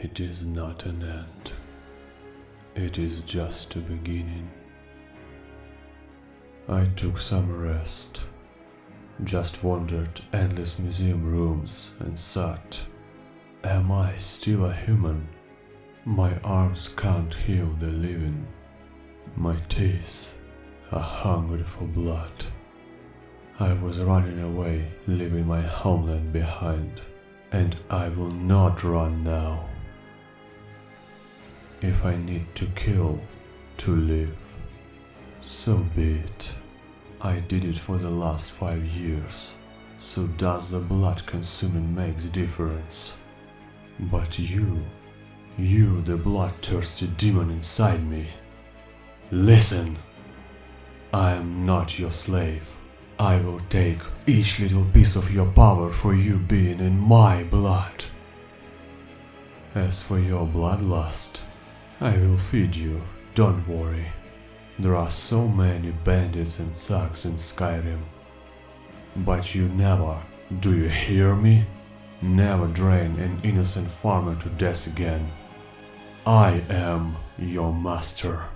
It is not an end. It is just a beginning. I took some rest. Just wandered endless museum rooms and thought, am I still a human? My arms can't heal the living. My teeth are hungry for blood. I was running away, leaving my homeland behind, and I will not run now. If I need to kill to live, so be it. I did it for the last 5 years, so does the blood consuming makes difference. But you the bloodthirsty demon inside me, listen! I am not your slave. I will take each little piece of your power for you being in my blood. As for your bloodlust, I will feed you, don't worry. There are so many bandits and thugs in Skyrim. But you never, do you hear me? Never drain an innocent farmer to death again. I am your master.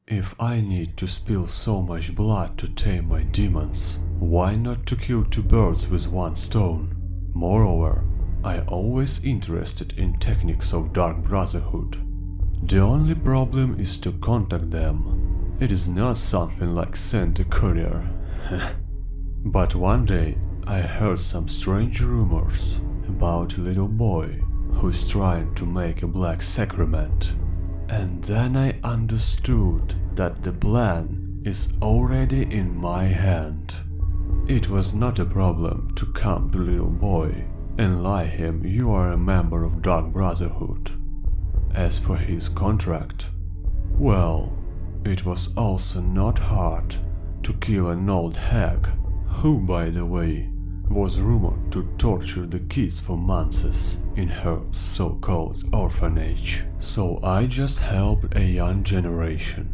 If I need to spill so much blood to tame my demons, why not to kill 2 birds with 1 stone? Moreover, I always interested in techniques of Dark Brotherhood. The only problem is to contact them. It is not something like send a courier. But one day I heard some strange rumors about a little boy who's trying to make a black sacrament. And then I understood that the plan is already in my hand. It was not a problem to come to little boy and lie him you are a member of Dark Brotherhood. As for his contract, well, it was also not hard to kill an old hag, who by the way was rumored to torture the kids for months in her so-called orphanage. So I just helped a young generation.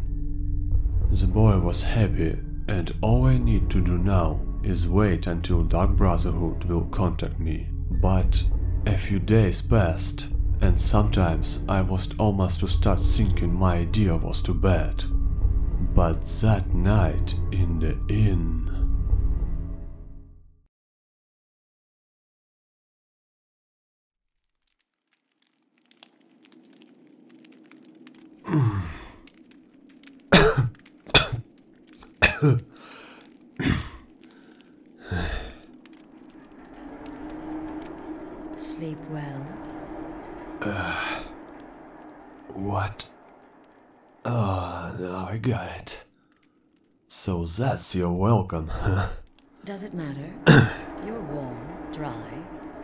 The boy was happy, and all I need to do now is wait until Dark Brotherhood will contact me. But a few days passed, and sometimes I was almost to start thinking my idea was too bad. But that night in the inn... Sleep well. What? Now I got it. So that's your welcome, huh? Does it matter? You're warm, dry,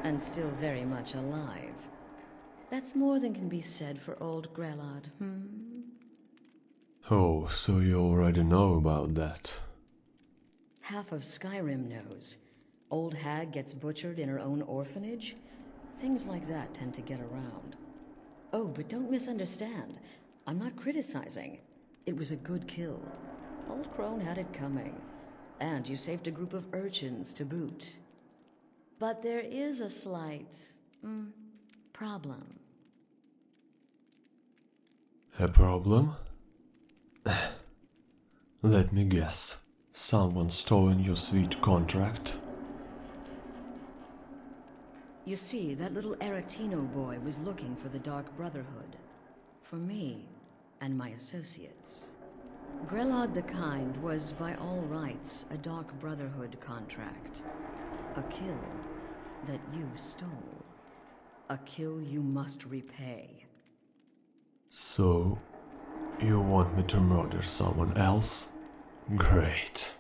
and still very much alive. That's more than can be said for old Grelod, Oh, so you already know about that. Half of Skyrim knows. Old hag gets butchered in her own orphanage? Things like that tend to get around. Oh, but don't misunderstand. I'm not criticizing. It was a good kill. Old Crone had it coming. And you saved a group of urchins to boot. But there is a slight... problem. A problem? Let me guess. Someone stolen your sweet contract? You see, that little Erectino boy was looking for the Dark Brotherhood. For me and my associates. Grelod the Kind was, by all rights, a Dark Brotherhood contract. A kill that you stole. A kill you must repay. So, you want me to murder someone else? Great.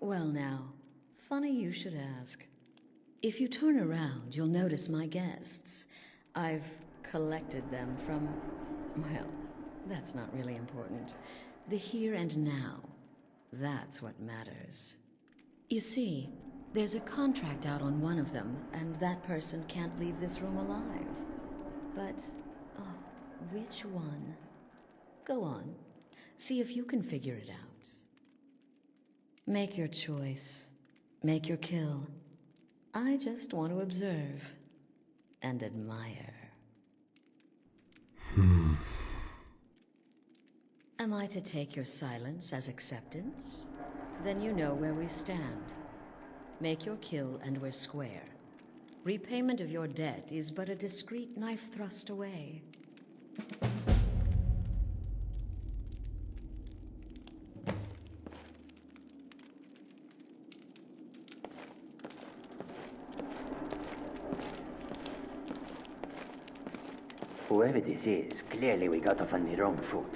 Well now, funny you should ask. If you turn around, you'll notice my guests. I've collected them from... well, that's not really important. The here and now. That's what matters. You see, there's a contract out on one of them, and that person can't leave this room alive. But, oh, which one? Go on, See if you can figure it out. Make your choice. Make your kill. I just want to observe and admire. Am I to take your silence as acceptance? Then you know where we stand. Make your kill and we're square. Repayment of your debt is but a discreet knife thrust away. Whoever this is, clearly we got off on the wrong foot.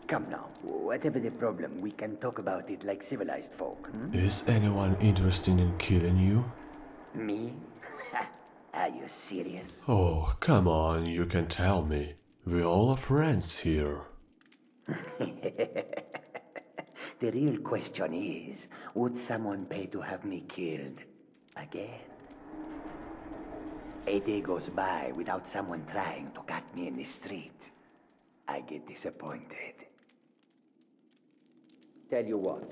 Come now, whatever the problem, we can talk about it like civilized folk. Is anyone interested in killing you? Me? Are you serious? Oh, come on, you can tell me. We all are friends here. The real question is, would someone pay to have me killed again? A day goes by without someone trying to cut me in the street. I get disappointed. Tell you what,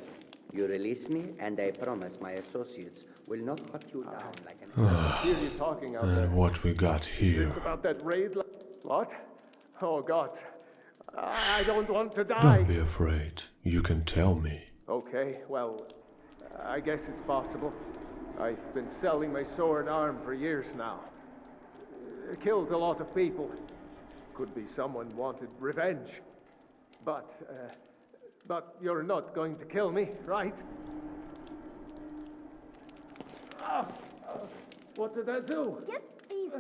you release me and I promise my associates will not cut you down like an... Hear you talking out there. And what we got here? It's about that raid. What? Oh God, I don't want to die. Don't be afraid. You can tell me. Okay, well, I guess it's possible. I've been selling my sword arm for years now. Killed a lot of people. Could be someone wanted revenge. But you're not going to kill me, right? What did I do? Get these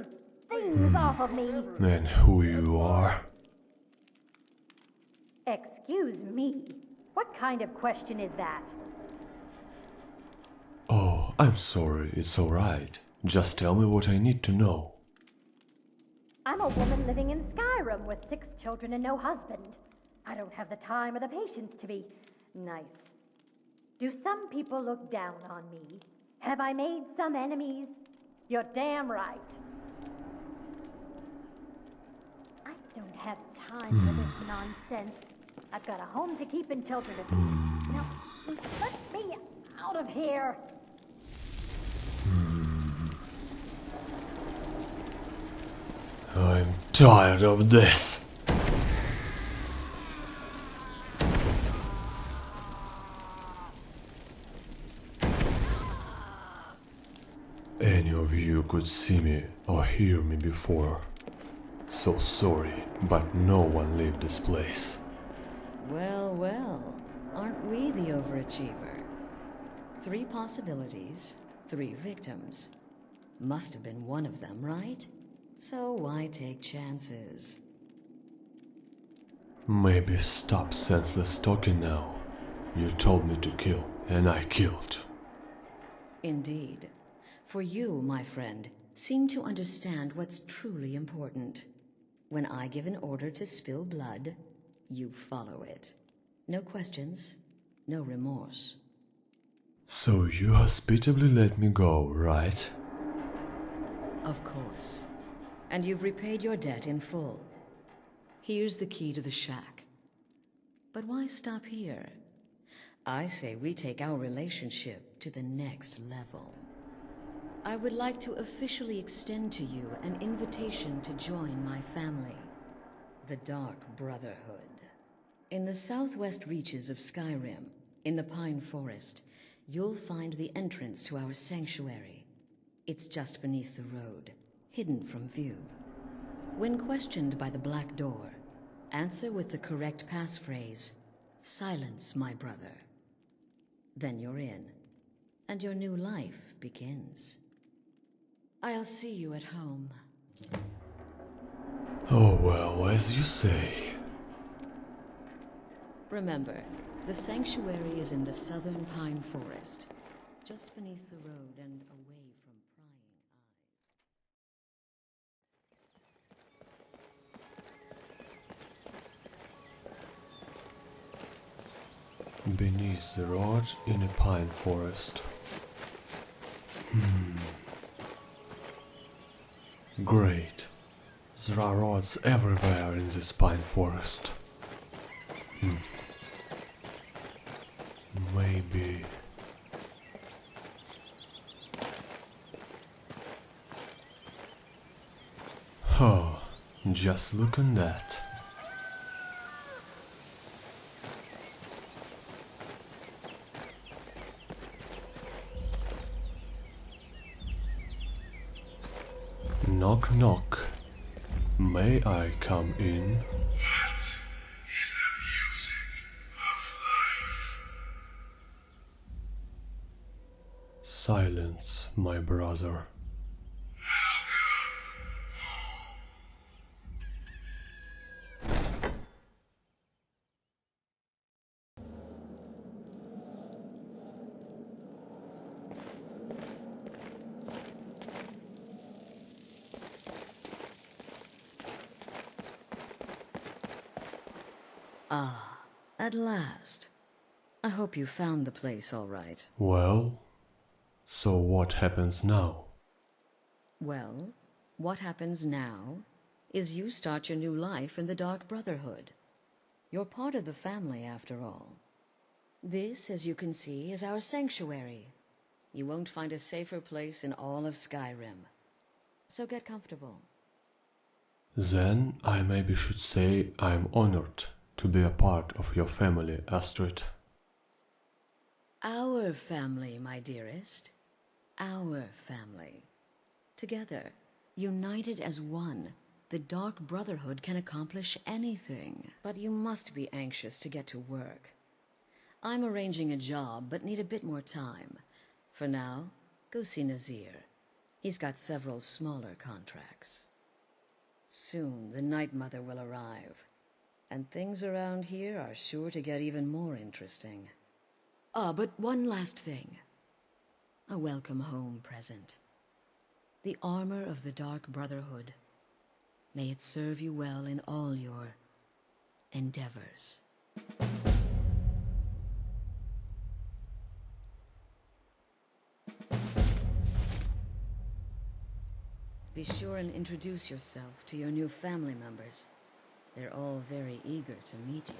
things off of me! And who you are? Excuse me. What kind of question is that? Oh, I'm sorry, it's alright. Just tell me what I need to know. I'm a woman living in Skyrim with 6 children and no husband. I don't have the time or the patience to be nice. Do some people look down on me? Have I made some enemies? You're damn right. I don't have time for this nonsense. I've got a home to keep and children to feed. Now, let me out of here. I'm tired of this. Any of you could see me or hear me before. So sorry, but no one left this place. Well, well, aren't we the overachiever? 3 possibilities, 3 victims. Must have been one of them, right? So why take chances? Maybe stop senseless talking now. You told me to kill, and I killed. Indeed. For you, my friend, seem to understand what's truly important. When I give an order to spill blood, you follow it. No questions, no remorse. So you hospitably let me go, right? Of course. And you've repaid your debt in full. Here's the key to the shack. But why stop here? I say we take our relationship to the next level. I would like to officially extend to you an invitation to join my family, the Dark Brotherhood. In the southwest reaches of Skyrim, in the Pine Forest, you'll find the entrance to our sanctuary. It's just beneath the road, hidden from view. When questioned by the Black Door, answer with the correct passphrase, "Silence, my brother." Then you're in, and your new life begins. I'll see you at home. Oh well, as you say. Remember, the sanctuary is in the southern Pine Forest, just beneath the road and away from prying eyes. Beneath the road in a pine forest. Great. There are roads everywhere in this pine forest. Maybe... Oh, just look at that. Knock knock. May I come in? What is the music of life? Silence, my brother. Ah, at last. I hope you found the place all right. Well, so what happens now? Well, what happens now is you start your new life in the Dark Brotherhood. You're part of the family, after all. This, as you can see, is our sanctuary. You won't find a safer place in all of Skyrim. So get comfortable. Then I maybe should say I'm honored to be a part of your family, Astrid. Our family, my dearest. Our family. Together, united as one, the Dark Brotherhood can accomplish anything. But you must be anxious to get to work. I'm arranging a job, but need a bit more time. For now, go see Nazir. He's got several smaller contracts. Soon, the Night Mother will arrive. And things around here are sure to get even more interesting. Ah, but one last thing. A welcome home present. The armor of the Dark Brotherhood. May it serve you well in all your endeavors. Be sure and introduce yourself to your new family members. They're all very eager to meet you.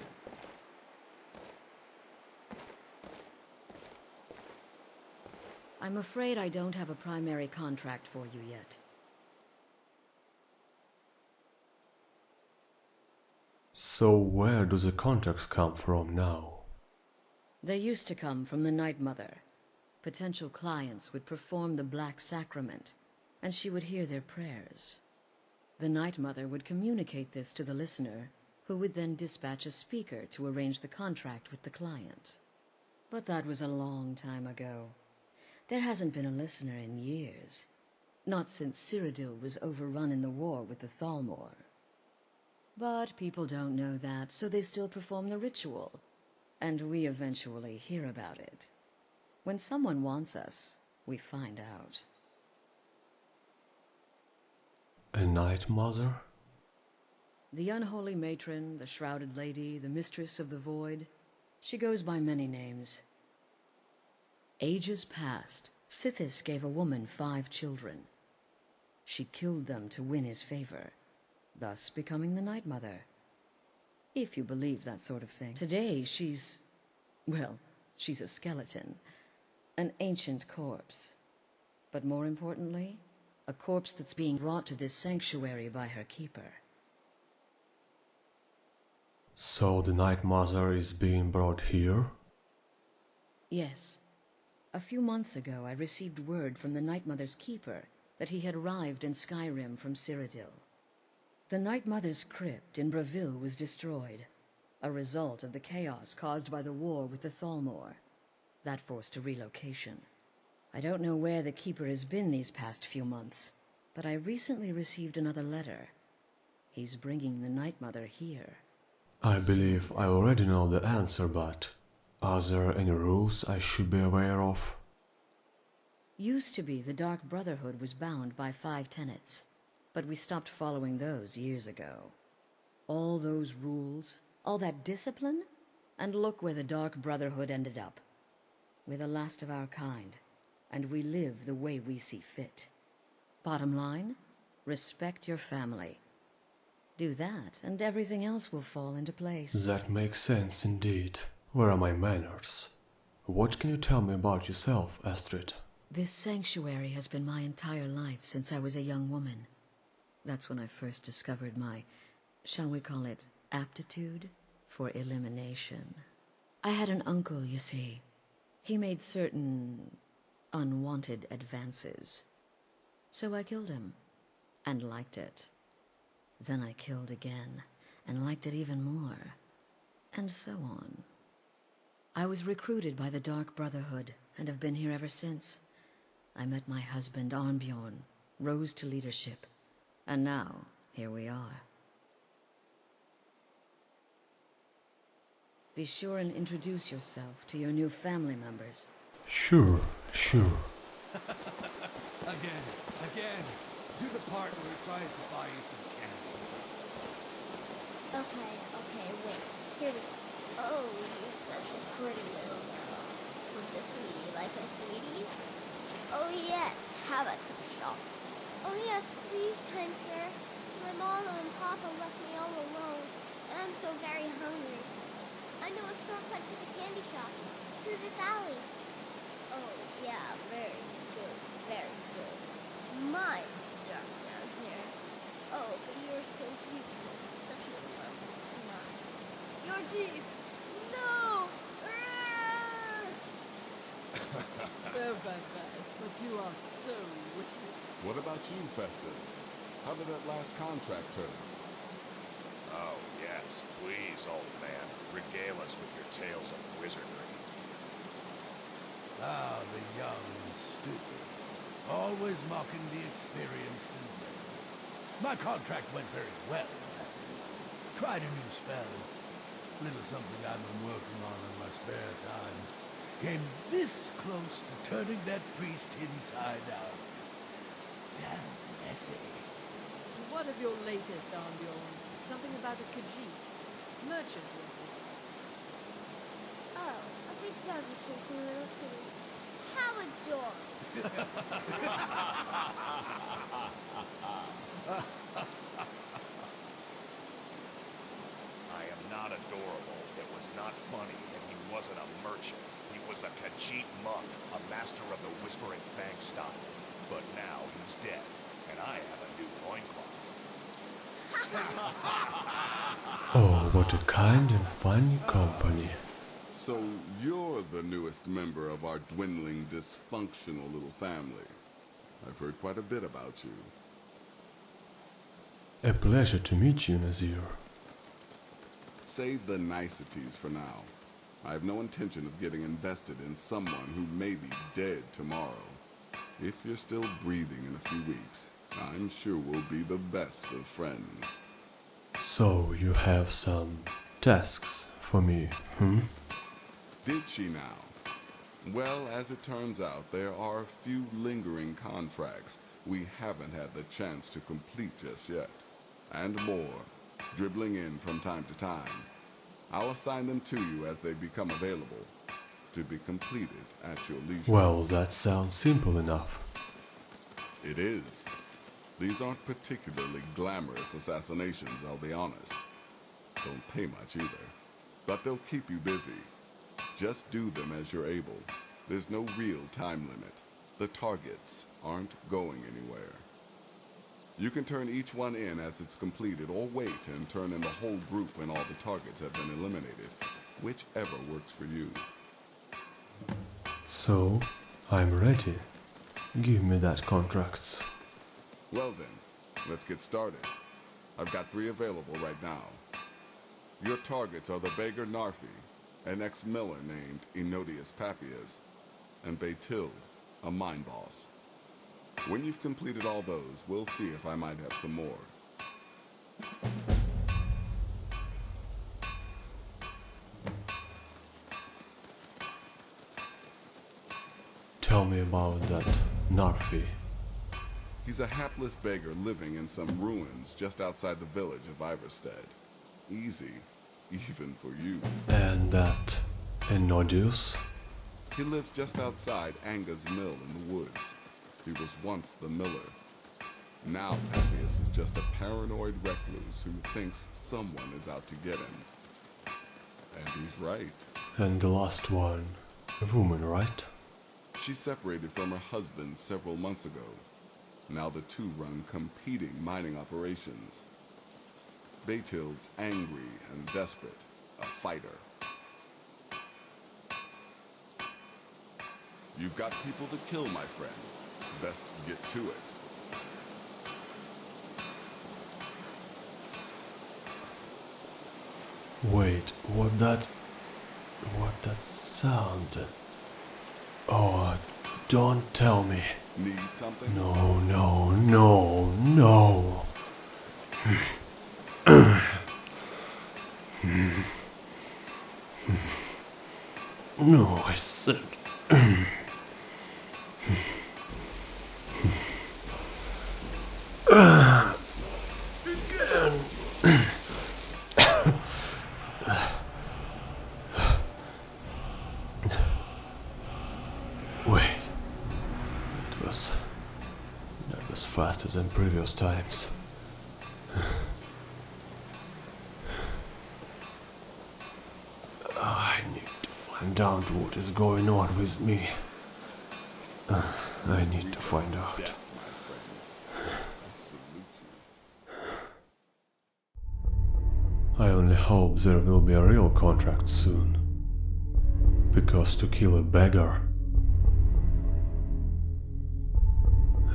I'm afraid I don't have a primary contract for you yet. So where do the contracts come from now? They used to come from the Night Mother. Potential clients would perform the Black Sacrament, and she would hear their prayers. The Night Mother would communicate this to the listener, who would then dispatch a speaker to arrange the contract with the client. But that was a long time ago. There hasn't been a listener in years. Not since Cyrodiil was overrun in the war with the Thalmor. But people don't know that, so they still perform the ritual. And we eventually hear about it. When someone wants us, we find out. A Night Mother? The unholy matron, the shrouded lady, the mistress of the void. She goes by many names. Ages past, Sithis gave a woman 5 children. She killed them to win his favor, thus becoming the Night Mother. If you believe that sort of thing. Today she's a skeleton. An ancient corpse. But more importantly, a corpse that's being brought to this sanctuary by her keeper. So the Night Mother is being brought here? Yes. A few months ago, I received word from the Night Mother's keeper that he had arrived in Skyrim from Cyrodiil. The Night Mother's crypt in Bravil was destroyed, a result of the chaos caused by the war with the Thalmor. That forced a relocation. I don't know where the keeper has been these past few months, but I recently received another letter. He's bringing the Night Mother here. I believe I already know the answer, but are there any rules I should be aware of? Used to be the Dark Brotherhood was bound by 5 tenets, but we stopped following those years ago. All those rules, all that discipline, and look where the Dark Brotherhood ended up. We're the last of our kind, and we live the way we see fit. Bottom line, respect your family. Do that, and everything else will fall into place. That makes sense indeed. Where are my manners? What can you tell me about yourself, Astrid? This sanctuary has been my entire life since I was a young woman. That's when I first discovered my, shall we call it, aptitude for elimination. I had an uncle, you see. He made certain unwanted advances. So I killed him, and liked it. Then I killed again, and liked it even more, and so on. I was recruited by the Dark Brotherhood, and have been here ever since. I met my husband, Arnbjorn, rose to leadership, and now, here we are. Be sure and introduce yourself to your new family members. Sure. Again. Do the part where he tries to buy you some candy. Okay, wait. Here we go. Oh, you're such a pretty little girl. With the sweetie like a sweetie? Oh yes, how about some shopping? Oh yes, please, kind sir. My mama and papa left me all alone, and I'm so very hungry. I know a shortcut to the candy shop, through this alley. Oh yeah, very good, very good. Mine's dark down here. Oh, but you're so beautiful, such a lovely smile. Your teeth! No! They're bad, but you are so wicked. What about you, Festus? How did that last contract turn? Oh, yes, please, old man. Regale us with your tales of wizardry. Ah, the young and stupid. Always mocking the experienced and brave. My contract went very well. Tried a new spell. Little something I've been working on in my spare time. Came this close to turning that priest inside out. Damn messy. What of your latest, Arnbjorn? Something about a Khajiit. Merchant, was it? Oh, a big doggy chasing a little kitty. How adorable. I am not adorable. It was not funny, and he wasn't a merchant. He was a Khajiit monk, a master of the Whispering Fang style. But now he's dead, and I have a new loincloth. Oh, what a kind and funny company. So you're the newest member of our dwindling, dysfunctional little family. I've heard quite a bit about you. A pleasure to meet you, Nazir. Save the niceties for now. I have no intention of getting invested in someone who may be dead tomorrow. If you're still breathing in a few weeks, I'm sure we'll be the best of friends. So you have some tasks for me, Did she now? Well, as it turns out, there are a few lingering contracts we haven't had the chance to complete just yet. And more, dribbling in from time to time. I'll assign them to you as they become available, to be completed at your leisure. Well, that sounds simple enough. It is. These aren't particularly glamorous assassinations, I'll be honest. Don't pay much either. But they'll keep you busy. Just do them as you're able. There's no real time limit. The targets aren't going anywhere. You can turn each one in as it's completed, or wait and turn in the whole group when all the targets have been eliminated. Whichever works for you. So, I'm ready. Give me that contracts. Well then, let's get started. I've got 3 available right now. Your targets are the beggar Narfi, an ex-miller named Enodius Papias, and Baytil, a mine boss. When you've completed all those, we'll see if I might have some more. Tell me about that Narfi. He's a hapless beggar living in some ruins just outside the village of Iverstead. Easy, even for you. And that Enodius? He lives just outside Anga's mill in the woods. He was once the miller. Now Appius is just a paranoid recluse who thinks someone is out to get him. And he's right. And the last one, a woman, right? She separated from her husband several months ago. Now the two run competing mining operations. Baetild's angry and desperate, a fighter. You've got people to kill, my friend. Best get to it. Wait, what that sound? Oh, don't tell me. Need something? No, no, no, no. No, I said. Again. Wait. That was faster than previous times. I need to find out what is going on with me. I need to find out. Death, my friend. I salute you. I only hope there will be a real contract soon. Because to kill a beggar,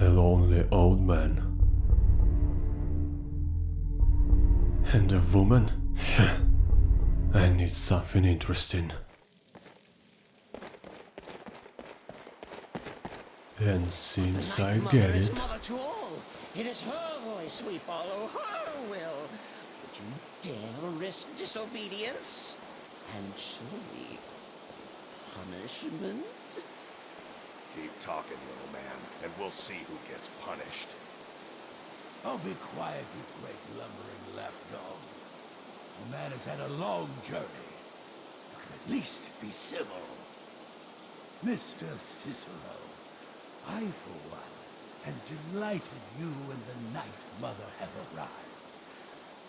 a lonely old man, and a woman, I need something interesting. And since I get is it, mother to all. It is her voice we follow, her will. Would you dare risk disobedience? And surely punishment? Keep talking, little man, and we'll see who gets punished. Oh, be quiet, you great lumbering lapdog. The man has had a long journey. You can at least be civil. Mr. Cicero, I, for one, am delighted you and the Night Mother have arrived.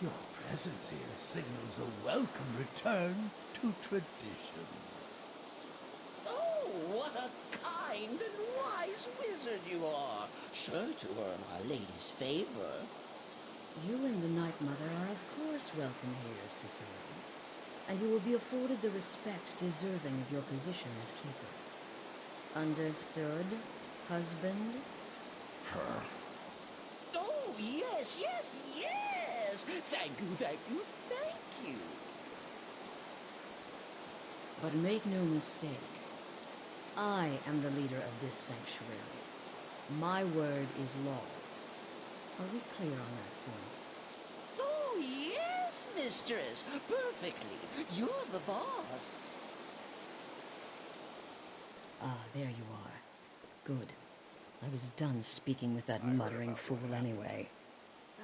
Your presence here signals a welcome return to tradition. Oh, what a kind and wise wizard you are, sure to earn Our Lady's favor. You and the Night Mother are of course welcome here, Cicero. And you will be afforded the respect deserving of your position as keeper. Understood, husband? Her? Oh, yes, yes, yes! Thank you, thank you, thank you! But make no mistake, I am the leader of this sanctuary. My word is law. Are we clear on that point? Oh, yes, mistress, perfectly. You're the boss. Ah, there you are. Good. I was done speaking with that muttering fool anyway.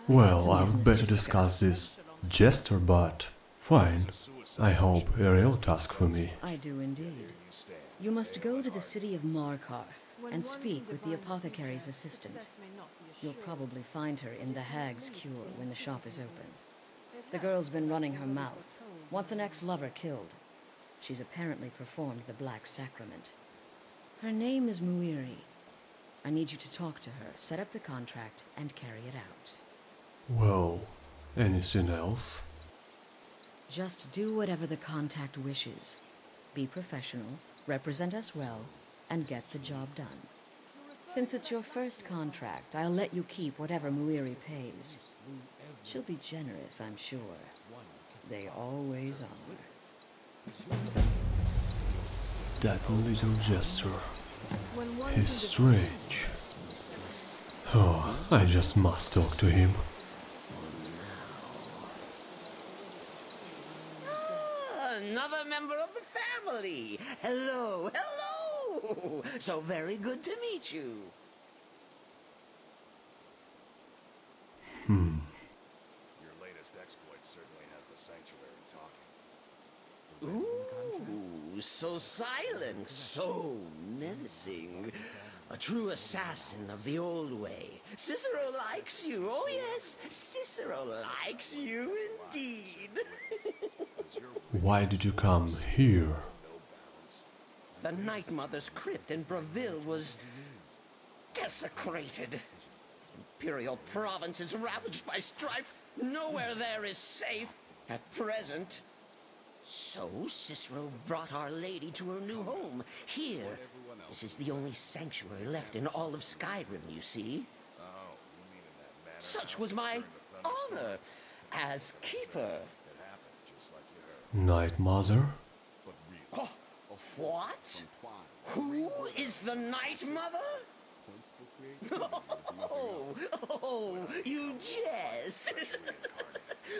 well, I'd better discuss this jester, but fine. I hope a real task for me. I do indeed. You must go to the city of Markarth and speak with the apothecary's assistant. You'll probably find her in the Hag's Cure when the shop is open. The girl's been running her mouth. Wants an ex-lover killed. She's apparently performed the Black Sacrament. Her name is Muiri. I need you to talk to her, set up the contract, and carry it out. Well, anything else? Just do whatever the contact wishes. Be professional, represent us well, and get the job done. Since it's your first contract, I'll let you keep whatever Muiri pays. She'll be generous, I'm sure. They always are. That little jester. He's strange. Oh, I just must talk to him. Another member of the family. Hello, hello. So very good to meet you. Your latest exploit certainly has the sanctuary talking. Ooh, so silent, so menacing. A true assassin of the old way. Cicero likes you. Oh yes, Cicero likes you indeed. Why did you come here? The Night Mother's crypt in Braville was desecrated. The Imperial province is ravaged by strife. Nowhere there is safe at present. So Cicero brought Our Lady to her new home. Here. This is the only sanctuary left in all of Skyrim, you see. Such was my honor as keeper. Night Mother? Oh, what? Who is the Night Mother? Oh, you jest.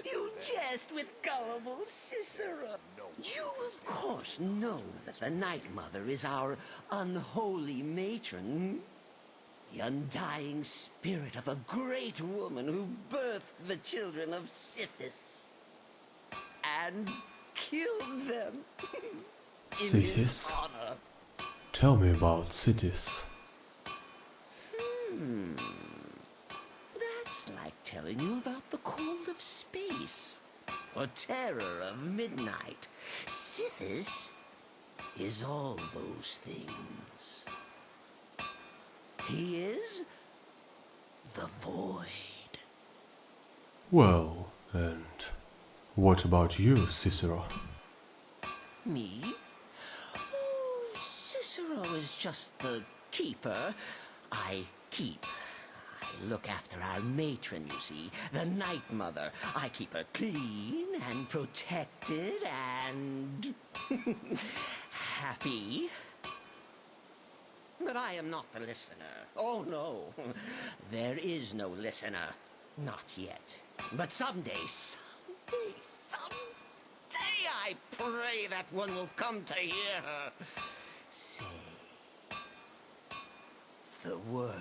You jest with gullible Cicero. You, of course, know that the Night Mother is our unholy matron. The undying spirit of a great woman who birthed the children of Sithis. And killed them. In his Sithis? honor. Tell me about Sithis. That's like telling you about the cold of space, or terror of midnight. Sithis is all those things. He is the void. Well, and what about you, Cicero? Me? Oh, Cicero is just the keeper. I keep. I look after our matron, you see, the Night Mother. I keep her clean and protected and happy. But I am not the listener. Oh, no. There is no listener. Not yet. But someday, I pray that one will come to hear her say the words.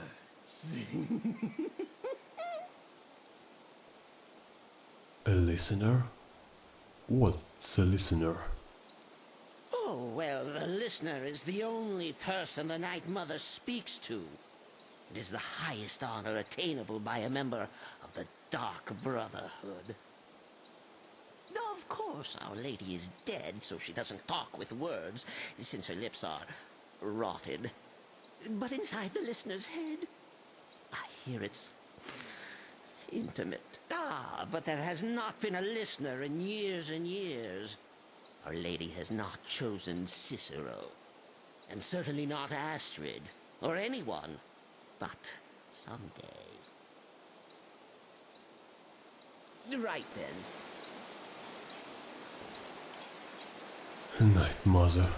A listener? What's a listener? Oh, well, the listener is the only person the Night Mother speaks to. It is the highest honor attainable by a member of the Dark Brotherhood. Of course, Our Lady is dead, so she doesn't talk with words, since her lips are rotted. But inside the listener's head, I hear it's intimate. But there has not been a listener in years and years. Our Lady has not chosen Cicero, and certainly not Astrid, or anyone. But someday. Right then. Night Mother.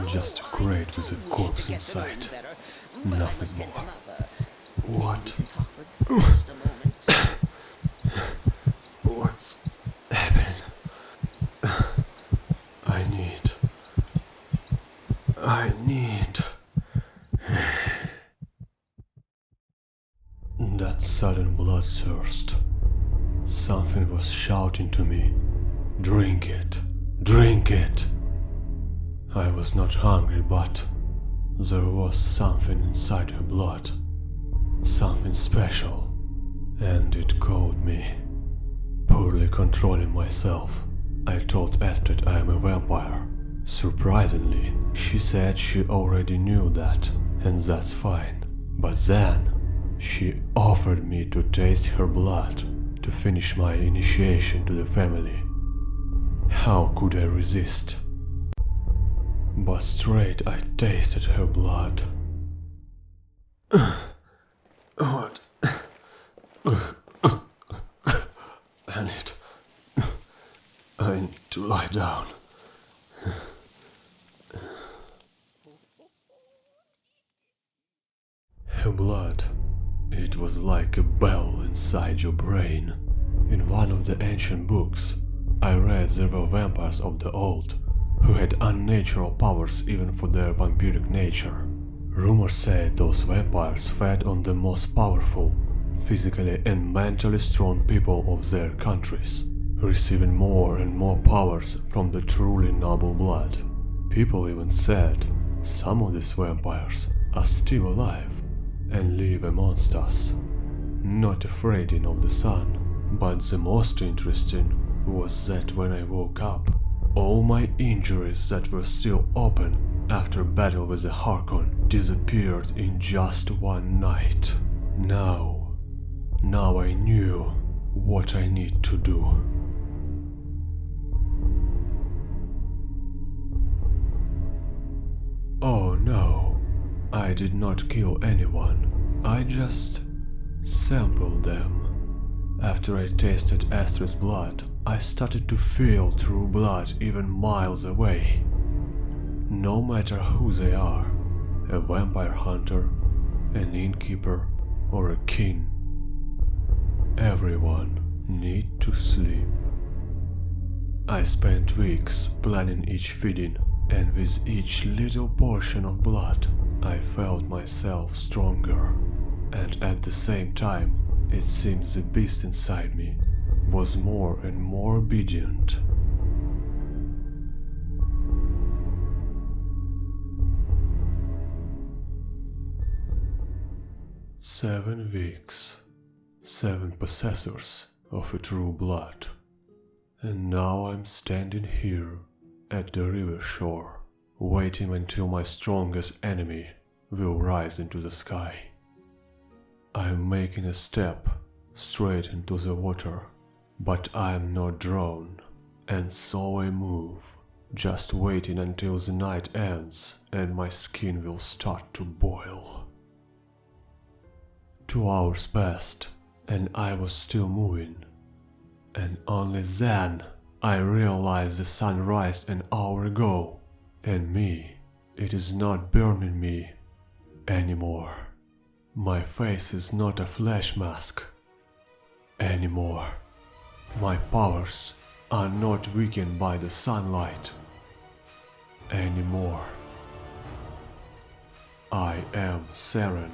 Just a grate with a corpse inside. Nothing more. What? What's happening? I need... That sudden bloodthirst. Something was shouting to me. Drink it. Drink it. I was not hungry, but there was something inside her blood. Something special. And it called me. Poorly controlling myself, I told Astrid I am a vampire. Surprisingly, she said she already knew that, and that's fine. But then, she offered me to taste her blood to finish my initiation to the family. How could I resist? But straight I tasted her blood. What? I need to lie down. Her blood, it was like a bell inside your brain. In one of the ancient books, I read there were vampires of the old, who had unnatural powers even for their vampiric nature. Rumors said those vampires fed on the most powerful, physically and mentally strong people of their countries, receiving more and more powers from the truly noble blood. People even said Some of these vampires are still alive and live amongst us, not afraid of the sun. But the most interesting was that when I woke up, all my injuries that were still open after battle with the Harkon disappeared in just one night. Now I knew what I need to do. Oh no, I did not kill anyone. I just sampled them. After I tasted Astra's blood, I started to feel true blood even miles away. No matter who they are, a vampire hunter, an innkeeper, or a king, everyone needs to sleep. I spent weeks planning each feeding, and with each little portion of blood, I felt myself stronger. And at the same time, it seems the beast inside me was more and more obedient. "7 weeks, 7 possessors of a true blood, and now I'm standing here at the river shore, waiting until my strongest enemy will rise into the sky. I'm making a step straight into the water, but I'm not drawn, and so I move, just waiting until the night ends and my skin will start to boil. 2 hours passed, and I was still moving, and only then I realized the sun rised an hour ago, and it is not burning me anymore. My face is not a flesh mask anymore. My powers are not weakened by the sunlight anymore. I am Saren.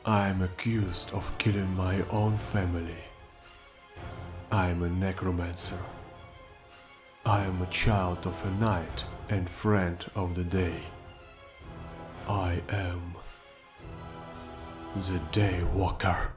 I am accused of killing my own family. I am a necromancer. I am a child of a night and friend of the day. I am the Daywalker.